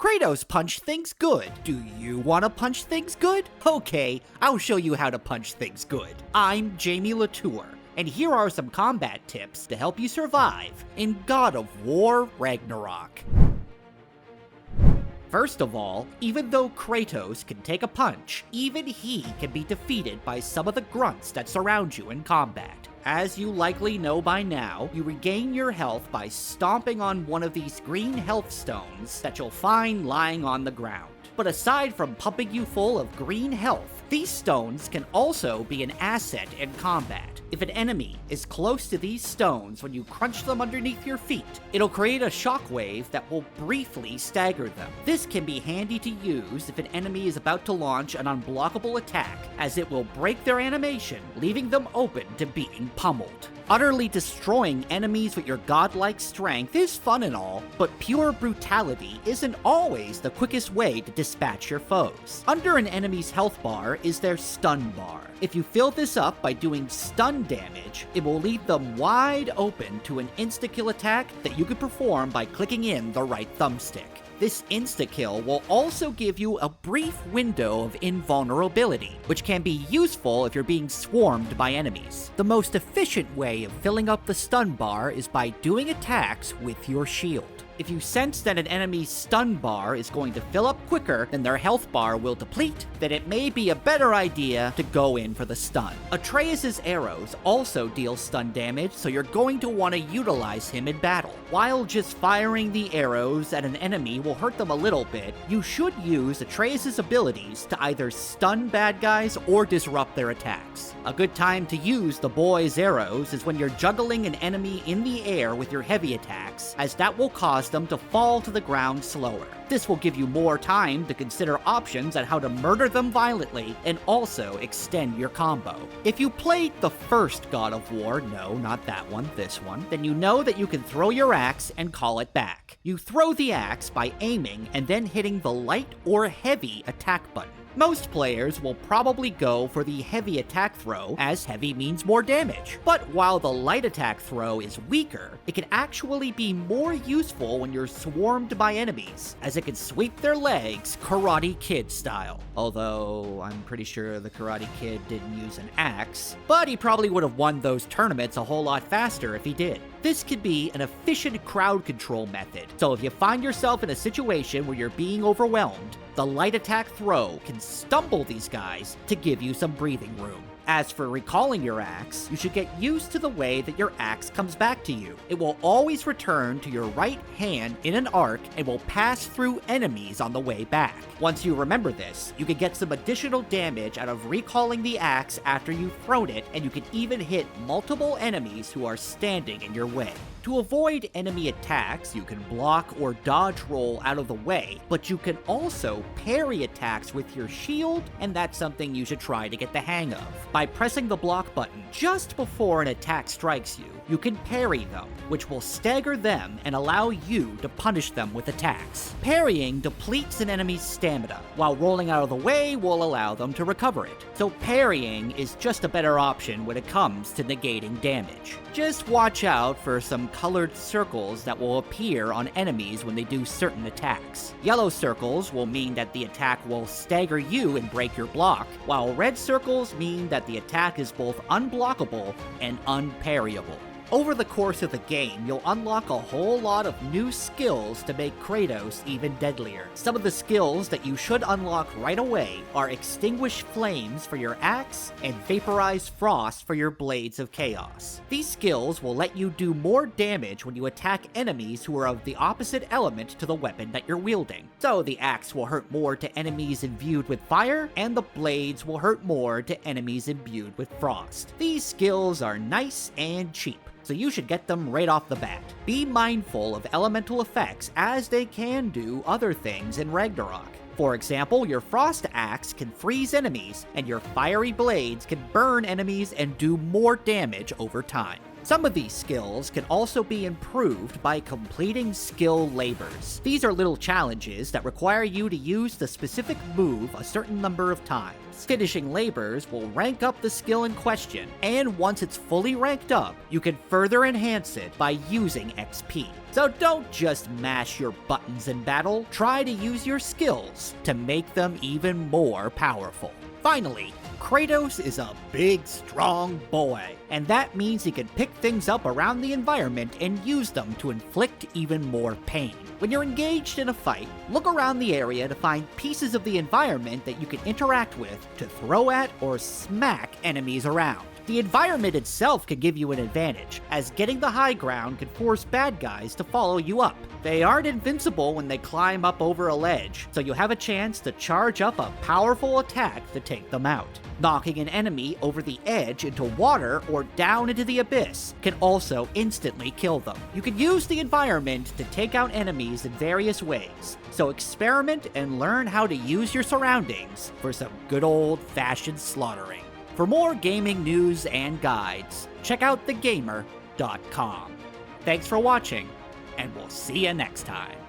Kratos punched things good. Do you want to punch things good? Okay, I'll show you how to punch things good. I'm Jamie Latour, and here are some combat tips to help you survive in God of War Ragnarok. First of all, even though Kratos can take a punch, even he can be defeated by some of the grunts that surround you in combat. As you likely know by now, you regain your health by stomping on one of these green health stones that you'll find lying on the ground. But aside from pumping you full of green health, these stones can also be an asset in combat. If an enemy is close to these stones when you crunch them underneath your feet, it'll create a shockwave that will briefly stagger them. This can be handy to use if an enemy is about to launch an unblockable attack, as it will break their animation, leaving them open to being pummeled. Utterly destroying enemies with your godlike strength is fun and all, but pure brutality isn't always the quickest way to dispatch your foes. Under an enemy's health bar is their stun bar. If you fill this up by doing stun damage, it will leave them wide open to an insta-kill attack that you can perform by clicking in the right thumbstick. This insta-kill will also give you a brief window of invulnerability, which can be useful if you're being swarmed by enemies. The most efficient way of filling up the stun bar is by doing attacks with your shield. If you sense that an enemy's stun bar is going to fill up quicker than their health bar will deplete, then it may be a better idea to go in for the stun. Atreus' arrows also deal stun damage, so you're going to want to utilize him in battle. While just firing the arrows at an enemy will hurt them a little bit, you should use Atreus' abilities to either stun bad guys or disrupt their attacks. A good time to use the boy's arrows is when you're juggling an enemy in the air with your heavy attacks, as that will cause them to fall to the ground slower. This will give you more time to consider options on how to murder them violently and also extend your combo. If you played the first God of War, no, not that one, this one, then you know that you can throw your axe and call it back. You throw the axe by aiming and then hitting the light or heavy attack button. Most players will probably go for the heavy attack throw, as heavy means more damage. But while the light attack throw is weaker, it can actually be more useful when you're swarmed by enemies, as it can sweep their legs Karate Kid style. Although, I'm pretty sure the Karate Kid didn't use an axe, but he probably would have won those tournaments a whole lot faster if he did. This could be an efficient crowd control method, so if you find yourself in a situation where you're being overwhelmed, the light attack throw can stumble these guys to give you some breathing room. As for recalling your axe, you should get used to the way that your axe comes back to you. It will always return to your right hand in an arc and will pass through enemies on the way back. Once you remember this, you can get some additional damage out of recalling the axe after you've thrown it, and you can even hit multiple enemies who are standing in your way. To avoid enemy attacks, you can block or dodge roll out of the way, but you can also parry attacks with your shield, and that's something you should try to get the hang of. By pressing the block button just before an attack strikes you, you can parry them, which will stagger them and allow you to punish them with attacks. Parrying depletes an enemy's stamina, while rolling out of the way will allow them to recover it. So parrying is just a better option when it comes to negating damage. Just watch out for some colored circles that will appear on enemies when they do certain attacks. Yellow circles will mean that the attack will stagger you and break your block, while red circles mean that the attack is both unblockable and unparryable. Over the course of the game, you'll unlock a whole lot of new skills to make Kratos even deadlier. Some of the skills that you should unlock right away are Extinguish Flames for your axe and Vaporize Frost for your Blades of Chaos. These skills will let you do more damage when you attack enemies who are of the opposite element to the weapon that you're wielding. So the axe will hurt more to enemies imbued with fire, and the blades will hurt more to enemies imbued with frost. These skills are nice and cheap, so you should get them right off the bat. Be mindful of elemental effects, as they can do other things in Ragnarok. For example, your frost axe can freeze enemies, and your fiery blades can burn enemies and do more damage over time. Some of these skills can also be improved by completing skill labors. These are little challenges that require you to use the specific move a certain number of times. Finishing labors will rank up the skill in question, and once it's fully ranked up, you can further enhance it by using XP. So don't just mash your buttons in battle, try to use your skills to make them even more powerful. Finally, Kratos is a big, strong boy, and that means he can pick things up around the environment and use them to inflict even more pain. When you're engaged in a fight, look around the area to find pieces of the environment that you can interact with to throw at or smack enemies around. The environment itself can give you an advantage, as getting the high ground can force bad guys to follow you up. They aren't invincible when they climb up over a ledge, so you have a chance to charge up a powerful attack to take them out. Knocking an enemy over the edge into water or down into the abyss can also instantly kill them. You can use the environment to take out enemies in various ways, so experiment and learn how to use your surroundings for some good old-fashioned slaughtering. For more gaming news and guides, check out thegamer.com. Thanks for watching, and we'll see you next time.